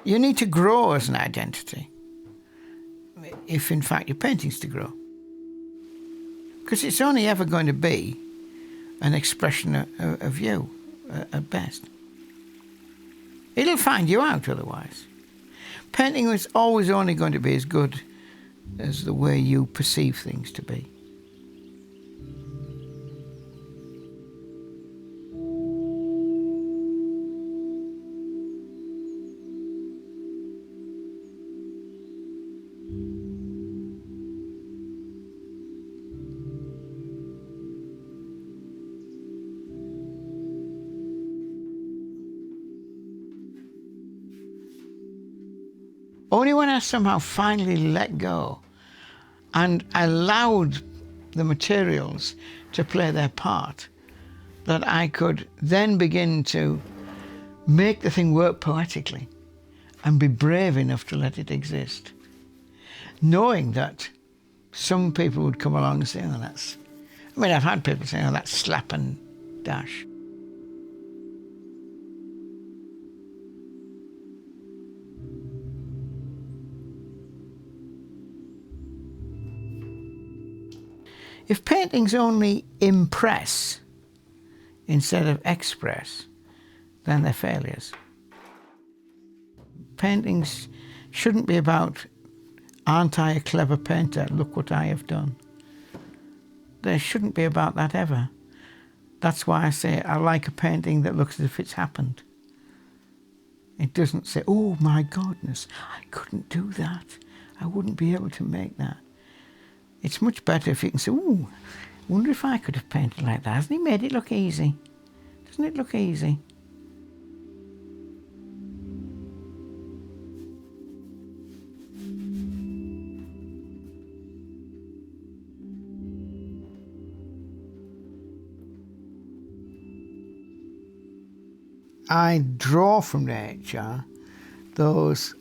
You need to grow as an identity, if in fact your painting's to grow. Because it's only ever going to be an expression of you, at best. It'll find you out otherwise. Painting is always only going to be as good as the way you perceive things to be. Only when I somehow finally let go and allowed the materials to play their part, that I could then begin to make the thing work poetically and be brave enough to let it exist. Knowing that some people would come along and say, oh, that's... I mean, I've had people say, oh, that's slap and dash. If paintings only impress instead of express, then they're failures. Paintings shouldn't be about, aren't I a clever painter, look what I have done. They shouldn't be about that ever. That's why I say I like a painting that looks as if it's happened. It doesn't say, oh my goodness, I couldn't do that. I wouldn't be able to make that. It's much better if you can say, ooh, I wonder if I could have painted like that. Hasn't he made it look easy? Doesn't it look easy? I draw from nature those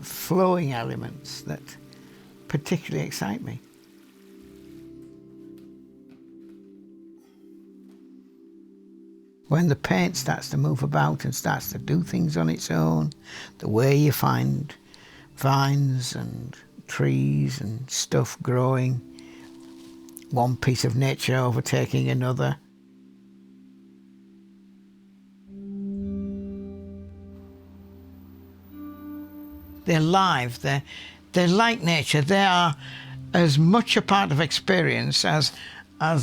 flowing elements that particularly excite me. When the paint starts to move about and starts to do things on its own, the way you find vines and trees and stuff growing, one piece of nature overtaking another. They're live, they're like nature. They are as much a part of experience as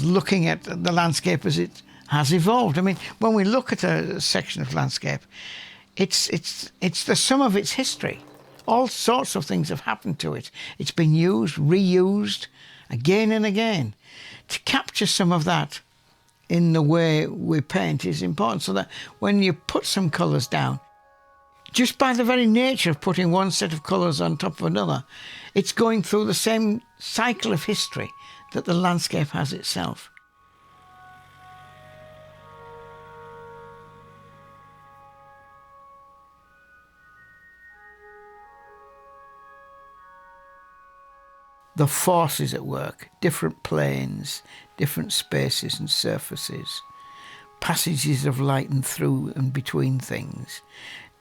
looking at the landscape as it has evolved. I mean, when we look at a section of landscape, it's the sum of its history. All sorts of things have happened to it. It's been used, reused, again and again. To capture some of that in the way we paint is important, so that when you put some colours down, just by the very nature of putting one set of colours on top of another, it's going through the same cycle of history that the landscape has itself. The forces at work, different planes, different spaces and surfaces, passages of light and through and between things,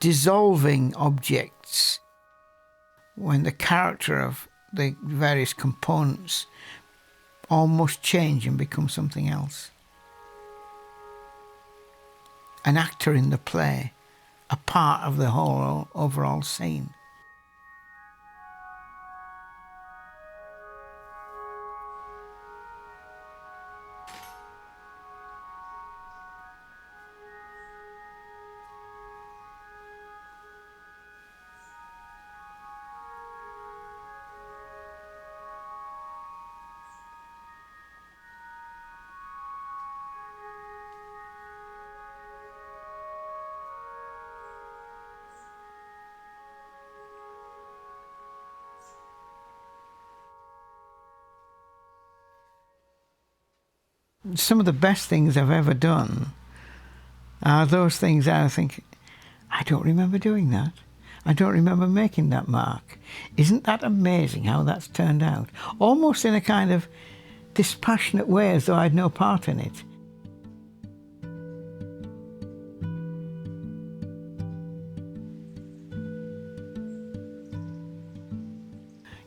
dissolving objects when the character of the various components almost change and become something else. An actor in the play, a part of the whole overall scene. Some of the best things I've ever done are those things I think, I don't remember doing that. I don't remember making that mark. Isn't that amazing how that's turned out? Almost in a kind of dispassionate way, as though I had no part in it.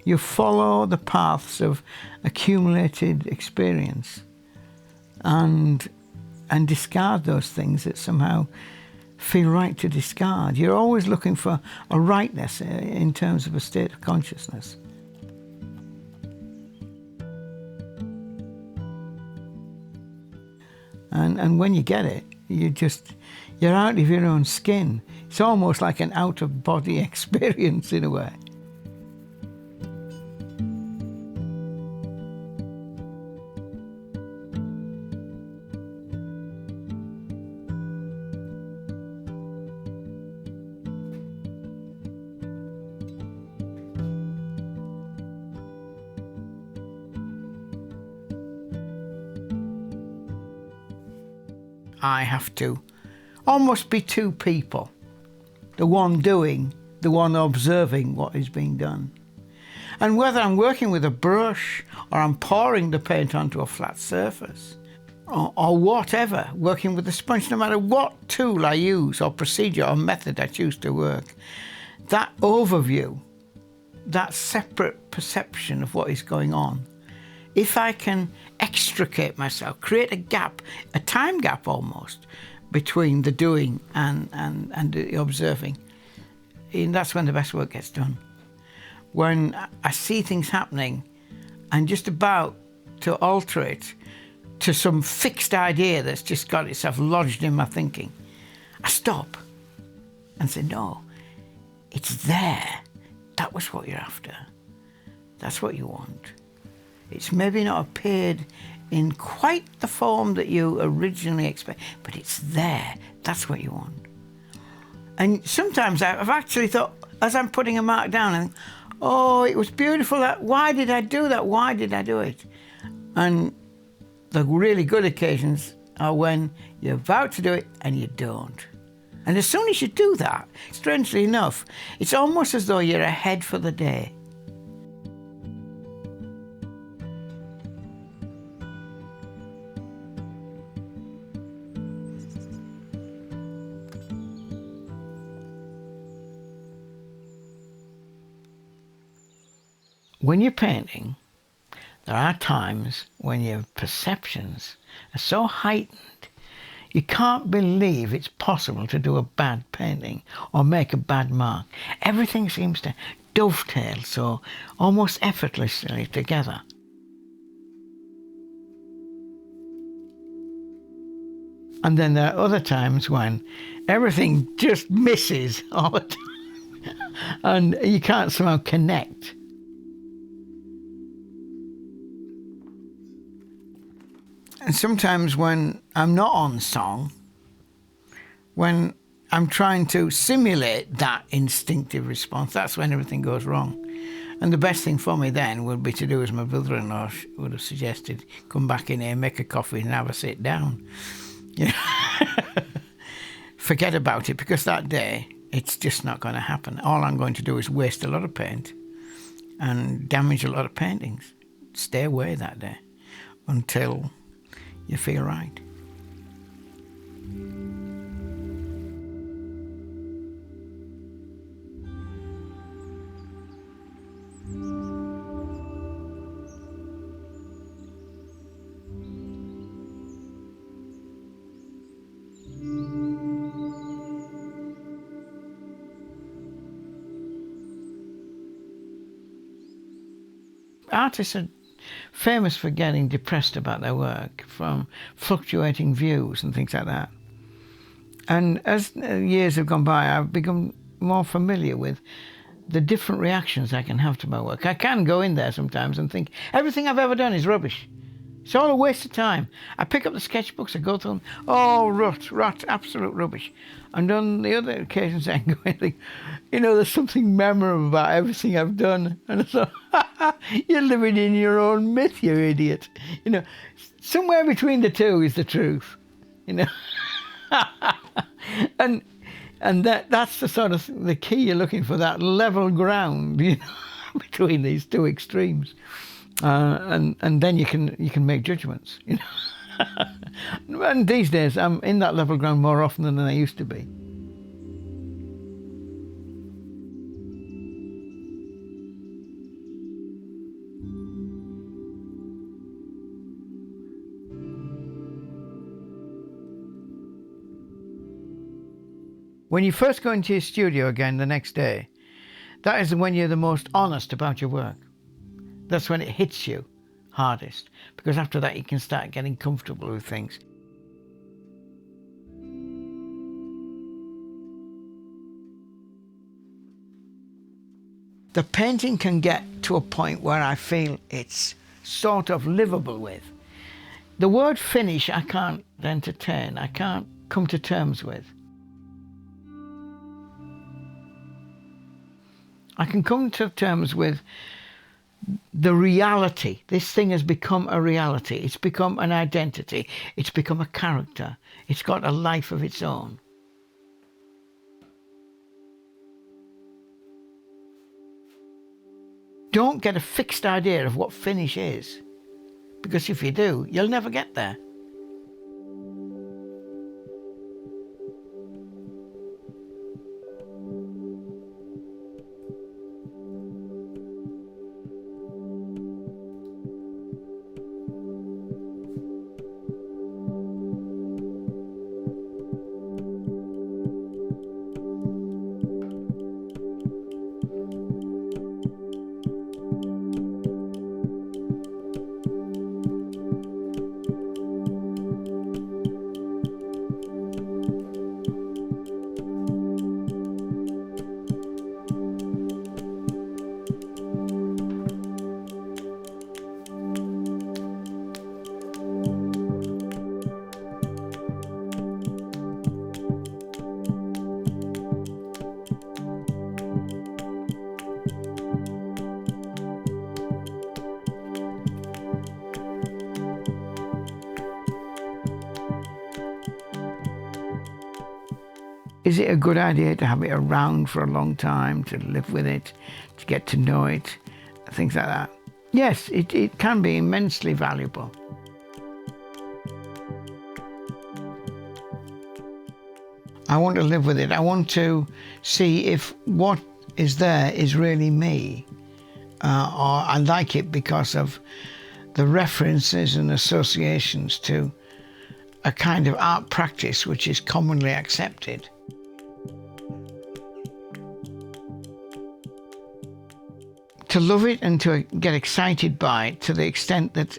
You follow the paths of accumulated experience and discard those things that somehow feel right to discard. You're always looking for a rightness in terms of a state of consciousness. And when you get it, you're out of your own skin. It's almost like an out-of-body experience in a way. I have to almost be two people. The one doing, the one observing what is being done. And whether I'm working with a brush or I'm pouring the paint onto a flat surface or whatever, working with a sponge, no matter what tool I use or procedure or method I choose to work, that overview, that separate perception of what is going on, if I can extricate myself, create a gap, a time gap almost, between the doing and the observing, and that's when the best work gets done. When I see things happening and just about to alter it to some fixed idea that's just got itself lodged in my thinking, I stop and say, no, it's there. That was what you're after. That's what you want. It's maybe not appeared in quite the form that you originally expect, but it's there. That's what you want. And sometimes I've actually thought, as I'm putting a mark down, I think, oh, it was beautiful. Why did I do that? Why did I do it? And the really good occasions are when you're about to do it and you don't. And as soon as you do that, strangely enough, it's almost as though you're ahead for the day. When you're painting, there are times when your perceptions are so heightened, you can't believe it's possible to do a bad painting or make a bad mark. Everything seems to dovetail so almost effortlessly together. And then there are other times when everything just misses all the time and you can't somehow connect. And sometimes when I'm not on song, when I'm trying to simulate that instinctive response, that's when everything goes wrong. And the best thing for me then would be to do as my brother-in-law would have suggested, come back in here, make a coffee and have a sit down. Yeah. Forget about it, because that day it's just not going to happen. All I'm going to do is waste a lot of paint and damage a lot of paintings. Stay away that day until you feel right. Artists are famous for getting depressed about their work, from fluctuating views and things like that. And as years have gone by, I've become more familiar with the different reactions I can have to my work. I can go in there sometimes and think, everything I've ever done is rubbish. It's all a waste of time. I pick up the sketchbooks, I go through them, oh, rot, absolute rubbish. And on the other occasions I can go in and think, there's something memorable about everything I've done. And I thought, you're living in your own myth, you idiot. Somewhere between the two is the truth, and that's the sort of the key you're looking for, that level ground, between these two extremes. And then you can make judgments, And these days I'm in that level ground more often than I used to be. When you first go into your studio again the next day, that is when you're the most honest about your work. That's when it hits you hardest, because after that you can start getting comfortable with things. The painting can get to a point where I feel it's sort of livable with. The word finish I can't entertain, I can't come to terms with. I can come to terms with the reality. This thing has become a reality. It's become an identity. It's become a character. It's got a life of its own. Don't get a fixed idea of what finish is, because if you do, you'll never get there. Is it a good idea to have it around for a long time, to live with it, to get to know it, things like that? Yes, it can be immensely valuable. I want to live with it. I want to see if what is there is really me, or I like it because of the references and associations to a kind of art practice which is commonly accepted. To love it and to get excited by it to the extent that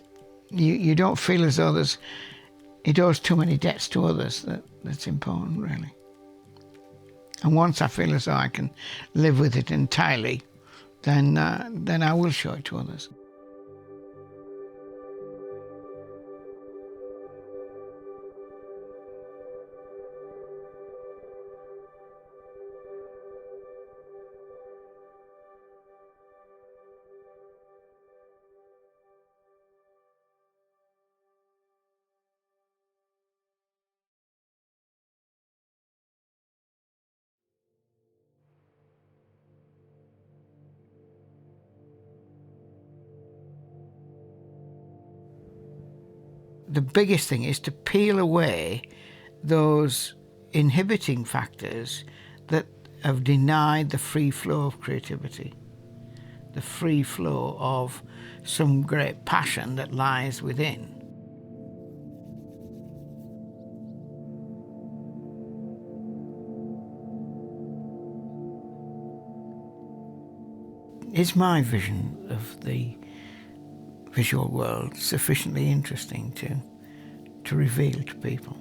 you don't feel as though it owes too many debts to others, that's important, really. And once I feel as though I can live with it entirely, then I will show it to others. The biggest thing is to peel away those inhibiting factors that have denied the free flow of creativity, the free flow of some great passion that lies within. Is my vision of the visual world sufficiently interesting to reveal to people?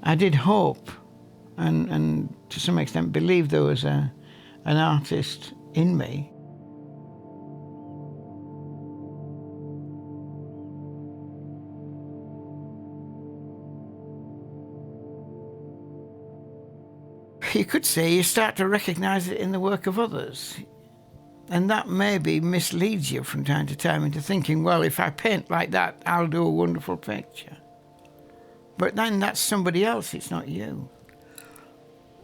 I did hope and to some extent believe there was an artist in me. You could say you start to recognise it in the work of others. And that maybe misleads you from time to time into thinking, well, if I paint like that, I'll do a wonderful picture. But then that's somebody else, it's not you.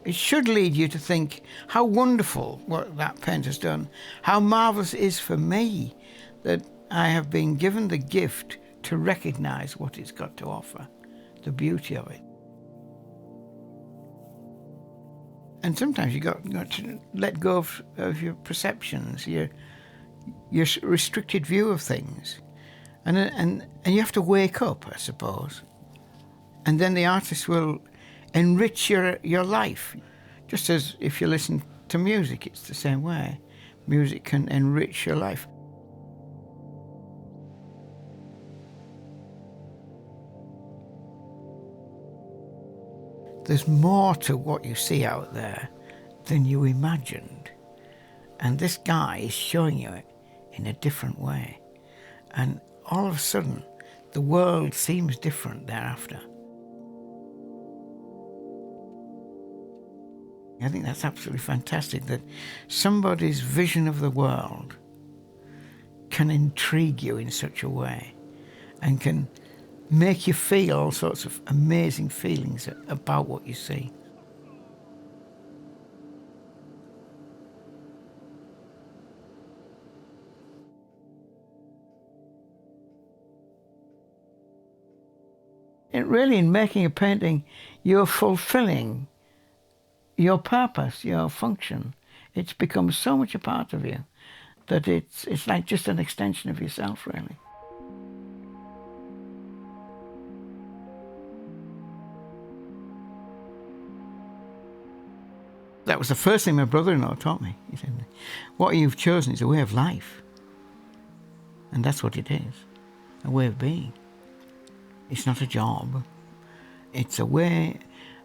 It should lead you to think how wonderful what that painter's done, how marvellous it is for me that I have been given the gift to recognise what it's got to offer, the beauty of it. And sometimes you've got to let go of your perceptions, your your restricted view of things. And you have to wake up, I suppose. And then the artist will enrich your life. Just as if you listen to music, it's the same way. Music can enrich your life. There's more to what you see out there than you imagined. And this guy is showing you it in a different way. And all of a sudden, the world seems different thereafter. I think that's absolutely fantastic, that somebody's vision of the world can intrigue you in such a way and can make you feel all sorts of amazing feelings about what you see. Really, in making a painting, you're fulfilling your purpose, your function. It's become so much a part of you that it's like just an extension of yourself, really. That was the first thing my brother-in-law taught me. He said, what you've chosen is a way of life. And that's what it is, a way of being. It's not a job. It's a way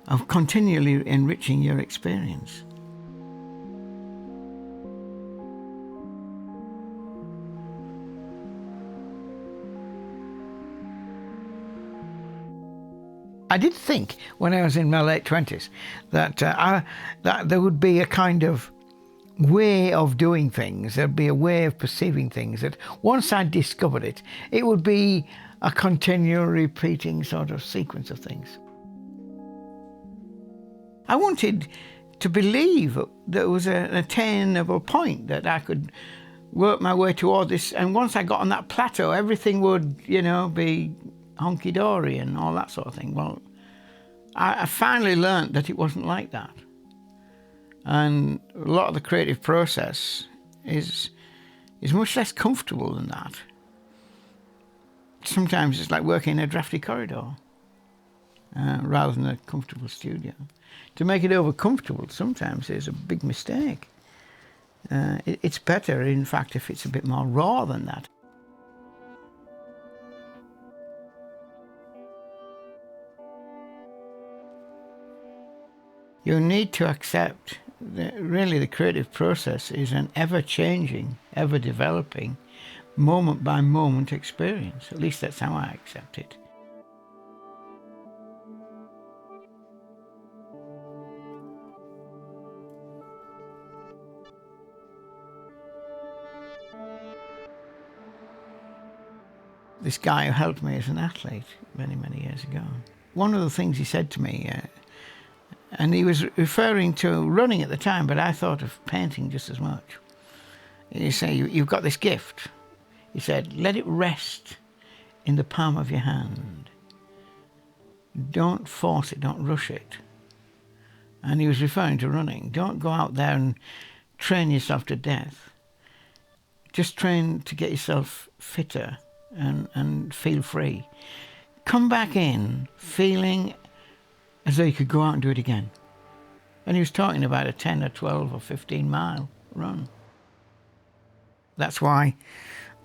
of continually enriching your experience. I did think when I was in my late 20s that that there would be a kind of way of doing things, there'd be a way of perceiving things, that once I discovered it, it would be a continual repeating sort of sequence of things. I wanted to believe that there was an attainable point, that I could work my way toward this, and once I got on that plateau, everything would, be hunky-dory and all that sort of thing. Well, I finally learnt that it wasn't like that. And a lot of the creative process is much less comfortable than that. Sometimes it's like working in a drafty corridor rather than a comfortable studio. To make it over comfortable sometimes is a big mistake. It's better, in fact, if it's a bit more raw than that. You need to accept that really the creative process is an ever-changing, ever-developing, moment-by-moment experience. At least that's how I accept it. This guy who helped me as an athlete many, many years ago, one of the things he said to me, and he was referring to running at the time, but I thought of painting just as much. He said, you've got this gift. He said, let it rest in the palm of your hand. Don't force it, don't rush it. And he was referring to running. Don't go out there and train yourself to death. Just train to get yourself fitter and feel free. Come back in feeling as though you could go out and do it again. And he was talking about a 10 or 12 or 15 mile run. That's why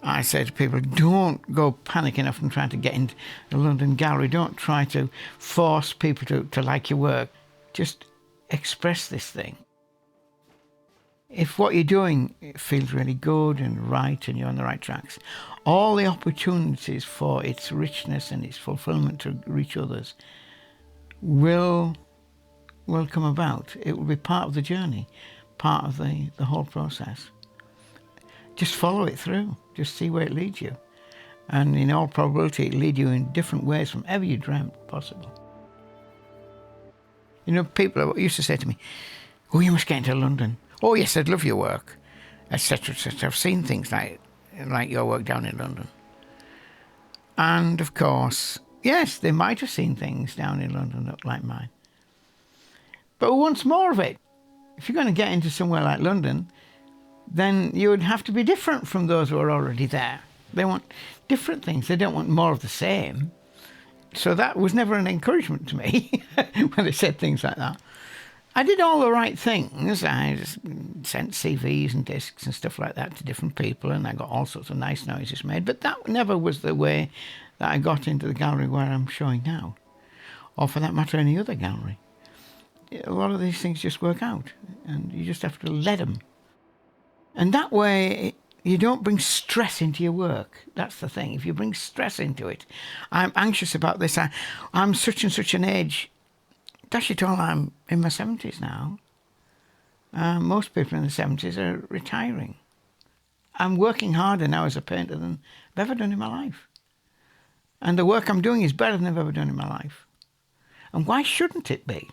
I say to people, don't go panicking off and trying to get into the London Gallery. Don't try to force people to like your work. Just express this thing. If what you're doing feels really good and right and you're on the right tracks, all the opportunities for its richness and its fulfillment to reach others will come about. It will be part of the journey, part of the whole process. Just follow it through. Just see where it leads you. And in all probability, it'll lead you in different ways from ever you dreamt possible. People used to say to me, oh, you must get into London. Oh, yes, I'd love your work, etc., etc. I've seen things like your work down in London. And, of course, yes, they might have seen things down in London that like mine. But who wants more of it? If you're going to get into somewhere like London, then you would have to be different from those who are already there. They want different things. They don't want more of the same. So that was never an encouragement to me when they said things like that. I did all the right things. I just sent CVs and discs and stuff like that to different people, and I got all sorts of nice noises made. But that never was the way that I got into the gallery where I'm showing now, or for that matter, any other gallery. A lot of these things just work out, and you just have to let them. And that way, you don't bring stress into your work. That's the thing. If you bring stress into it, I'm anxious about this. I'm such and such an age. Dash it all, I'm in my 70s now. Most people in the 70s are retiring. I'm working harder now as a painter than I've ever done in my life. And the work I'm doing is better than I've ever done in my life. And why shouldn't it be?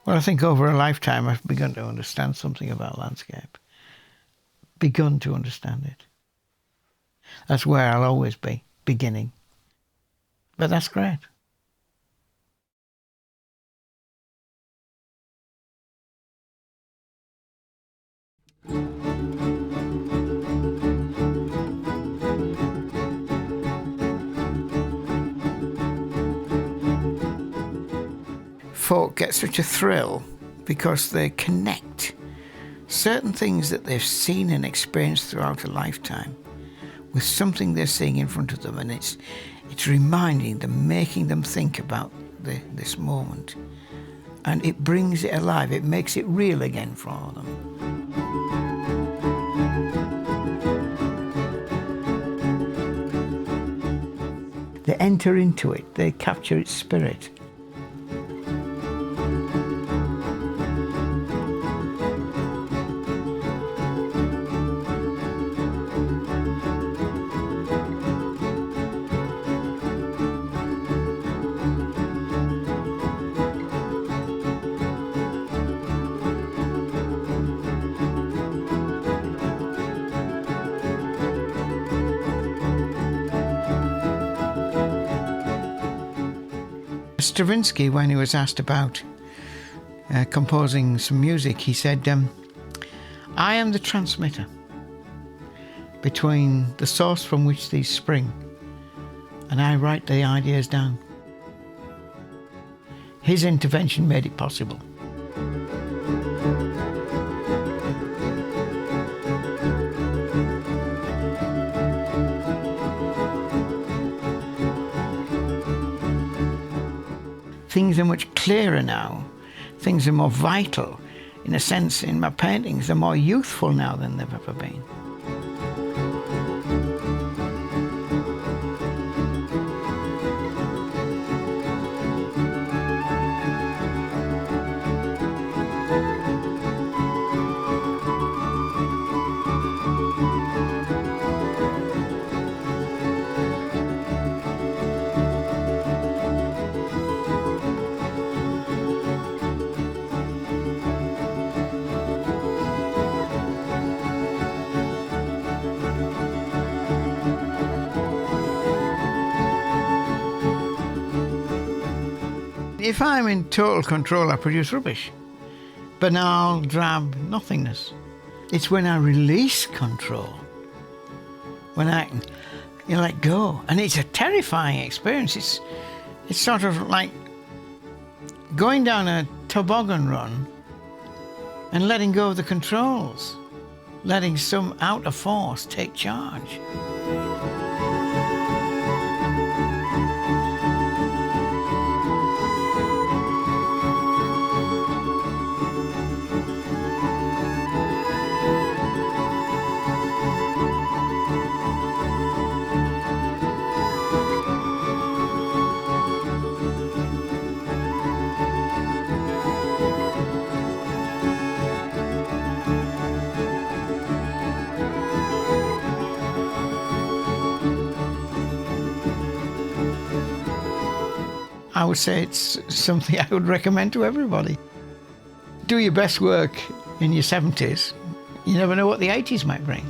Well, I think over a lifetime I've begun to understand something about landscape. Begun to understand it. That's where I'll always be, beginning. But that's great. Folk get such a thrill because they connect certain things that they've seen and experienced throughout a lifetime with something they're seeing in front of them, and it's reminding them, making them think about this moment, and it brings it alive. It makes it real again for them. They enter into it. They capture its spirit. Stravinsky, when he was asked about composing some music, he said, I am the transmitter between the source from which these spring, and I write the ideas down. His intervention made it possible. Things are much clearer now. Things are more vital. In a sense, in my paintings, they're more youthful now than they've ever been. if I'm in total control, I produce rubbish. Banal, drab nothingness. It's when I release control, when I let go. And it's a terrifying experience. It's sort of like going down a toboggan run and letting go of the controls, letting some outer force take charge. I would say it's something I would recommend to everybody. Do your best work in your 70s. You never know what the 80s might bring.